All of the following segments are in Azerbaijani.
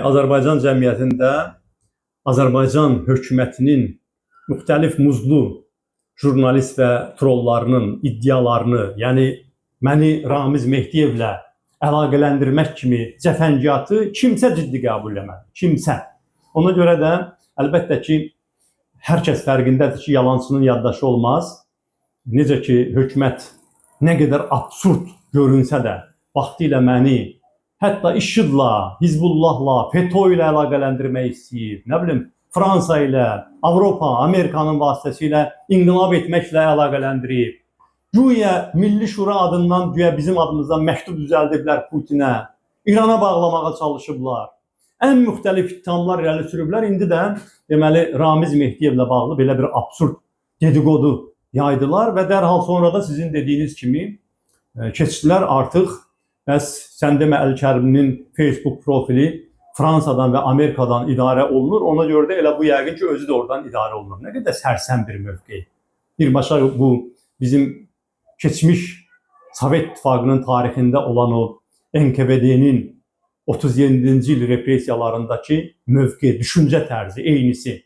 Azərbaycan cəmiyyətində Azərbaycan hökumətinin müxtəlif muzlu jurnalist və trollarının iddialarını, yəni məni Ramiz Mehdiyevlə əlaqələndirmək kimi cəfəngiyatı kimsə ciddi qəbul etmədi. Kimsə. Ona görə də əlbəttə ki, hər kəs fərqindədir ki, yalancının yaddaşı olmaz. Necə ki, hökumət nə qədər absurd görünsə də, vaxtilə məni hətta IŞİD-la, Hizbullahla, FETÖ ilə əlaqələndirmək istəyir. Nə bilim, Fransa ilə, Avropa, Amerikanın vasitəsilə inqilab etməklə əlaqələndirib. Güya Milli Şura adından güya bizim adımızdan məktub düzəldiblər Putinə. İrana bağlamağa çalışıblar. Ən müxtəlif ittihamlar irəli sürüblər. İndi də deməli Ramiz Mehdiyevlə bağlı belə bir absurd dedikodu yaydılar və dərhal sonra da sizin dediyiniz kimi keçdilər artıq. Bəs sən demə Əl-Kəriminin Facebook profili Fransadan və Amerikadan idarə olunur. Ona görə də elə bu yəqin ki, özü də oradan idarə olunur. Nə qədər sərsəm bir mövqe. Birbaşa bu bizim keçmiş Sovet İttifaqının tarixində olan o NKVD-nin 37-ci il repressiyalarındakı mövqe, düşüncə tərzi, eynisi.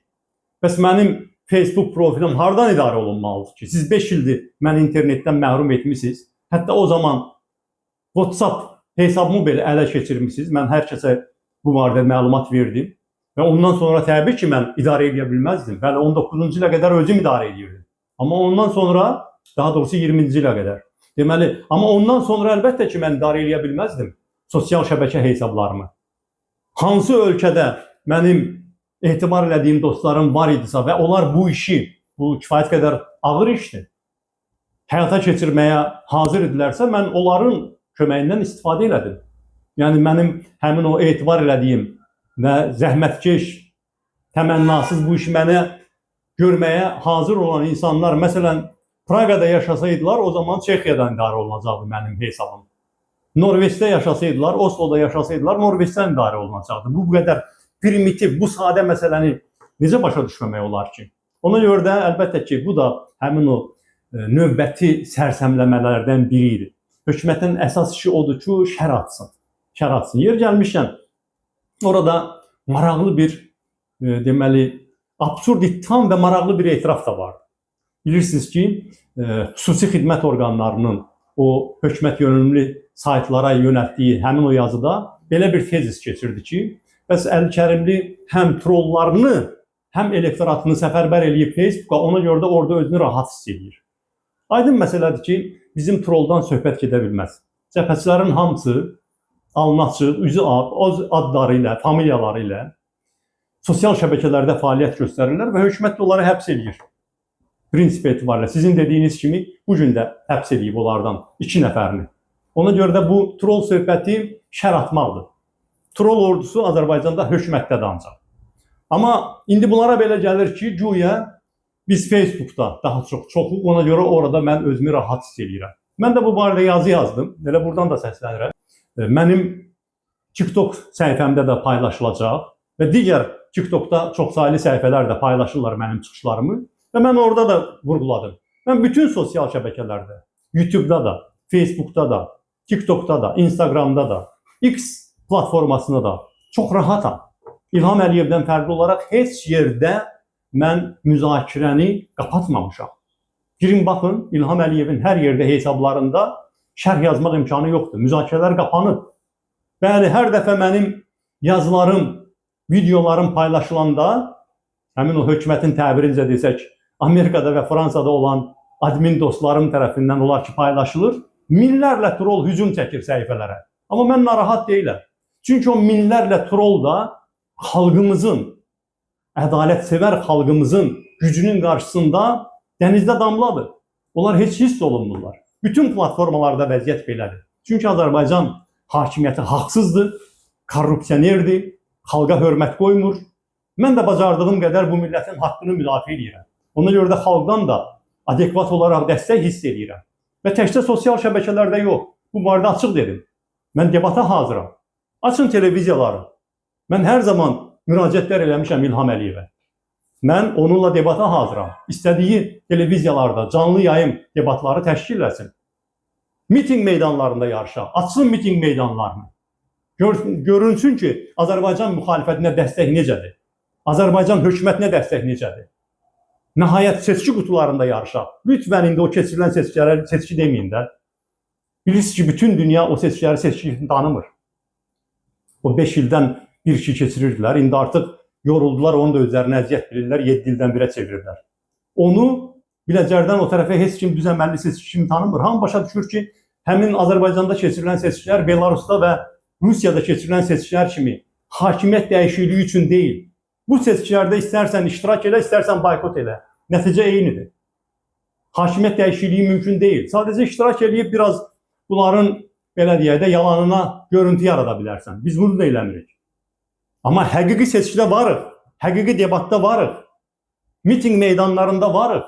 Bəs mənim Facebook profilim hardan idarə olunmalıdır ki? Siz 5 ildir məni internetdən məhrum etmişsiniz. Hətta o zaman WhatsApp hesabımı belə ələ keçirmişsiniz. Mən hər kəsə bu barədə məlumat verdim. Və ondan sonra təbii ki, mən idarə edə bilməzdim. Bəli, 19-cu ilə qədər özüm idarə edirdim. Amma ondan sonra, daha doğrusu 20-ci ilə qədər. Deməli, amma ondan sonra əlbəttə ki, mən idarə edə bilməzdim sosial şəbəkə hesablarımı. Hansı ölkədə mənim etibar elədiyim dostlarım var idisə və onlar bu işi, bu kifayət qədər ağır işdir, həyata keçirməyə hazır idilərsə, mən onların köməyindən istifadə elədim. Yəni mənim həmin o etibar elədiyim və zəhmətkeş, təmənnasız bu işi mənə görməyə hazır olan insanlar, məsələn, Praqada yaşasaydılar, o zaman Çexiyadan idarə olunacaqdı mənim hesabım. Norveçdə yaşasaydılar, Oslo'da yaşasaydılar, Norveçdən idarə olunacaqdı. Bu qədər primitiv, bu sadə məsələni necə başa düşməmək olar ki? Ona görə də əlbəttə ki, bu da həmin o növbəti sərsəmləmələrdən biridir. Hökumətin əsas işi odur ki, şər atsın. Şər atsın. Yer gəlmişkən, orada maraqlı bir, deməli, absurd ittiham və maraqlı bir etiraf da var. Bilirsiniz ki, xüsusi xidmət orqanlarının o hökumət yönümlü saytlara yönəltdiyi həmin o yazıda belə bir tezis keçirdi ki, bəs Əl-Kərimli həm trollarını, həm elektoratını səfərbər eləyib Facebook'a, ona görə də orada özünü rahat hiss edir. Aydın məsələdir ki, bizim troldan söhbət gedə bilməz. Cəbhəçilərin hamısı alnı açıq, üzü öz adları ilə, familiyaları ilə sosial şəbəkələrdə fəaliyyət göstərirlər və hökumət onları həbs edir. Prinsip etibarilə sizin dediyiniz kimi bu gün də həbs edib onlardan 2 nəfərini. Ona görə də bu troll söhbəti şər atmaqdır. Troll ordusu Azərbaycanda hökumətdədir ancaq. Amma indi bunlara belə gəlir ki, güya biz Facebook'da daha çoxuq, ona görə orada mən özümü rahat hiss edirəm. Mən də bu barədə yazı yazdım, elə buradan da səslənirəm. Mənim TikTok səhifəmdə də paylaşılacaq və digər TikTok'da çoxsaylı səhifələr də paylaşırlar mənim çıxışlarımı və mən orada da vurguladım. Mən bütün sosial şəbəkələrdə, YouTube'da da, Facebook'da da, TikTok'da da, Instagram'da da, X platformasında da çox rahatam. İlham Əliyevdən fərqli olaraq heç yerdə mən müzakirəni qapatmamışam. Girin baxın, İlham Əliyevin hər yerdə hesablarında şərh yazmaq imkanı yoxdur. Müzakirələr qapanıb. Bəli, hər dəfə mənim yazılarım, videolarım paylaşılanda, həmin o hökumətin təbirincə desək, Amerikada və Fransada olan admin dostlarım tərəfindən olar ki, paylaşılır. Minlərlə troll hücum çəkir səhifələrə. Amma mən narahat deyiləm. Çünki o minlərlə troll da xalqımızın, ədalətsevər xalqımızın gücünün qarşısında dənizdə damladır. Onlar heç hiss olunmurlar. Bütün platformalarda vəziyyət belədir. Çünki Azərbaycan hakimiyyəti haqsızdır, korrupsionerdir, xalqa hörmət qoymur. Mən də bacardığım qədər bu millətin haqqını müdafiə edirəm. Ona görə də xalqdan da adekvat olaraq dəstək hiss edirəm. Və təkcə sosial şəbəkələrdə yox. Bu barədə açıq dedim. Mən debata hazıram. Açın televiziyaları. Mən hər zaman müraciətlər eləmişəm İlham Əliyevə. Mən onunla debata hazıram. İstədiyi televiziyalarda canlı yayım debatları təşkil etsin. Miting meydanlarında yarışa, açsın miting meydanlarını. Görünsün ki, Azərbaycan müxalifətinə dəstək necədir? Azərbaycan hökumətinə dəstək necədir? Nəhayət seçki qutularında yarışaq. Lütfən indi o keçirilən seçkilərə seçki deməyin də. Bilirsiniz ki, bütün dünya o seçkiləri seçki kimi tanımır. O 5 ildən bir iki keçirirdilər. İndi artıq yoruldular, onu da özlərinə əziyyət bilirlər, 7 ildən birə çevirirlər. Onu Biləcərdən o tərəfə heç kim düz əməlli seçki kimi tanımır. Hamı başa düşür ki, həmin Azərbaycanda keçirilən seçkilər Belarusda və Rusiyada keçirilən seçkilər kimi hakimiyyət dəyişikliyi üçün deyil. Bu seçkilərdə istərsən iştirak elə, istərsən boykot elə. Nəticə eynidir. Hakimiyyət dəyişikliyi mümkün deyil. Sadəcə iştirak eləyib biraz bunların, belə deyək də, yalanına görüntü yarada bilərsən. Biz bunu da eləmirik. Amma həqiqi seçkidə varıq, həqiqi debatda varıq, miting meydanlarında varıq.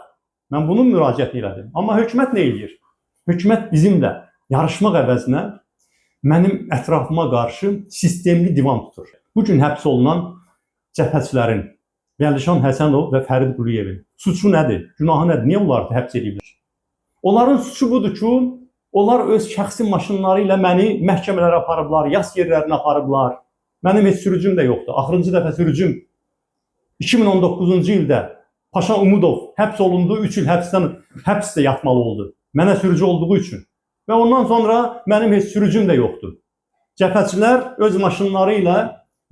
Mən bunun müraciət elədim. Amma hökumət nə edir? Hökumət bizimlə yarışmaq əvəzinə mənim ətrafıma qarşı sistemli divan tutur. Bugün həbs olunan cəbhəçilərin, Vəlişan Həsənov və Fərid Quliyevin suçu nədir? Günahı nədir? Niyə onları həbs ediblər? Onların suçu budur ki, onlar öz şəxsi maşınları ilə məni məhkəmələrə aparıblar, yas yerlərinə aparıblar. Mənim heç sürücüm də yoxdur. Axırıncı dəfə sürücüm 2019-cu ildə Paşa Umudov həbs olundu, 3 il həbsdə yatmalı oldu. Mənə sürücü olduğu üçün. Və ondan sonra mənim heç sürücüm də yoxdur. Cəbhəçilər öz maşınları ilə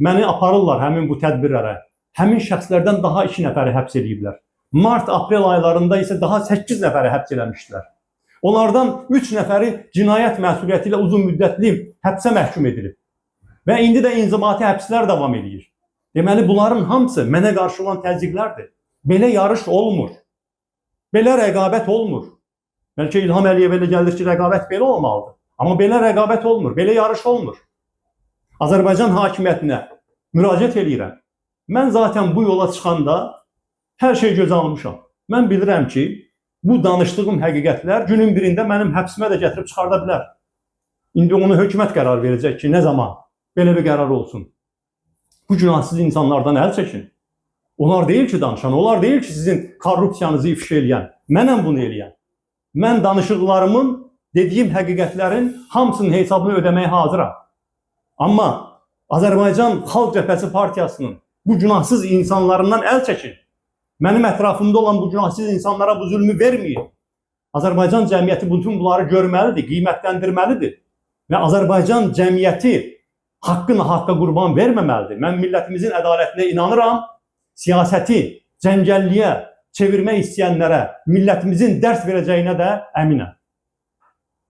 məni aparırlar həmin bu tədbirlərə. Həmin şəxslərdən daha 2 nəfəri həbs ediblər. Mart-aprel aylarında isə daha 8 nəfəri həbs eləmişdilər. Onlardan 3 nəfəri cinayət məsuliyyəti ilə uzun müddətli həbsə məhkum edilib. Və indi də inzibati həbslər davam edir. Deməli, bunların hamısı mənə qarşı olan təzyiqlərdir. Belə yarış olmur. Belə rəqabət olmur. Bəlkə İlham Əliyev elə gəlir ki, rəqabət belə olmalıdır. Amma belə rəqabət olmur, belə yarış olmur. Azərbaycan hakimiyyətinə müraciət edirəm. Mən zaten bu yola çıxanda hər şey gözə almışam. Mən bilirəm ki, bu danışdığım həqiqətlər günün birində mənim həbsimə də gətirib çıxarda bilər. İndi onu hökumət qərar verəcək ki, nə zaman belə bir qərar olsun. Bu günahsız insanlardan əl çəkin. Onlar deyil ki danışan, onlar deyil ki sizin korrupsiyanızı ifşa eləyən. Mənəm bunu eləyən. Mən danışıqlarımın, dediyim həqiqətlərin hamısının hesabını ödəməyə hazıram. Amma Azərbaycan Xalq Cəbhəsi Partiyasının bu günahsız insanlarından əl çəkin. Mənim ətrafımda olan bu günahsız insanlara bu zülmü verməyin. Azərbaycan cəmiyyəti bütün bunları görməlidir, qiymətləndirməlidir. Və Azərbaycan cəmiyyəti haqqını haqqa qurban verməməlidir. Mən millətimizin ədalətinə inanıram. Siyasəti cəngəlliyə çevirmək istəyənlərə millətimizin dərs verəcəyinə də əminəm.